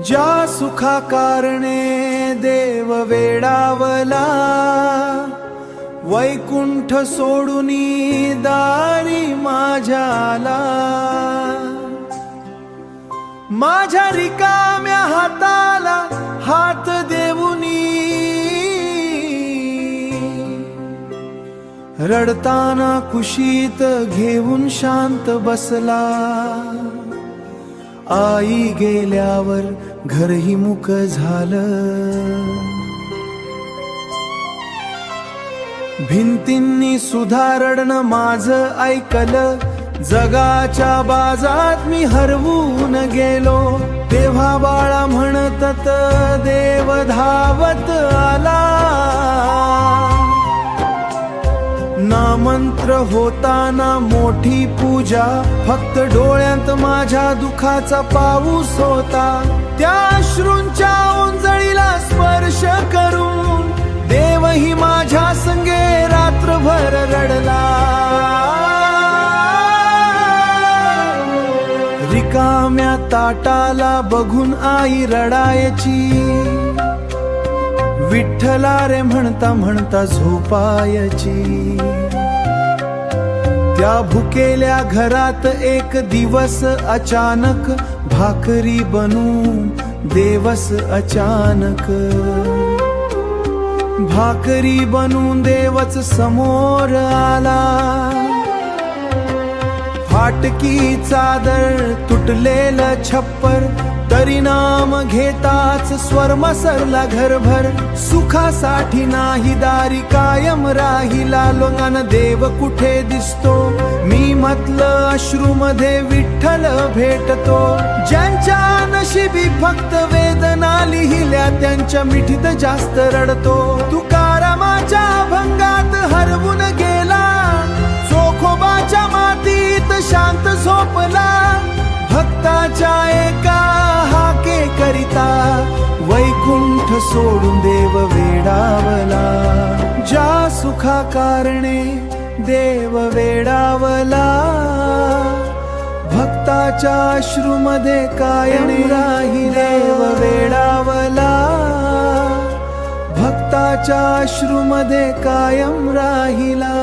ज्या सुखा कारणे देव वेडावला, वैकुंठ सोडूनी दारी माझ्याला. माझ्या रिकाम्या हाताला हात देऊनी, रडताना कुशीत घेऊन शांत बसला. आई गेल्यावर घरही मुक झालं. भिंतींनी सुद्धा रडणं माझं ऐकलं. जगाच्या बाजात मी हरवून गेलो. तेव्हा बाळा म्हणतात देव धावत आला. नामंत्र होताना मोठी पूजा, फक्त डोळ्यात माझ्या दुखाचा पाऊस होता. त्या अश्रूंच्या ओंजळीला स्पर्श करून देवही माझ्या संगे रात्रभर रडला. रिकाम्या ताटाला बघून आई रडायची. विठ्ठला रे म्हणता म्हणता झोपायची. त्या भुकेल्या घरात एक दिवस अचानक भाकरी बनून देवस अचानक. भाकरी बनून देवच समोर आला. फाटकी चादर तुटलेलं छप्पर, तरी नाम घेताच स्वर मसरला घरभर. सुखासाठी नाही दारी कायम राहिला. लोकांना देव कुठे दिसतो, मी म्हटलं अश्रूमध्ये विठ्ठल भेटतो. ज्यांच्या नशिबी फक्त वेदना लिहिल्या, त्यांच्या मिठीत जास्त रडतो. तुकारामाच्या अभंगात हरवून गेला, चोखोबाच्या मातीत शांत झोपला. भक्ताच्या एका हाके करिता वैकुंठ सोडून देव वेडावला. ज्या सुखा कारणे देव वेडावला, भक्ताच्या अश्रूमध्ये कायम राही. देव वेडावला, भक्ताच्या अश्रूमध्ये कायम राहिला.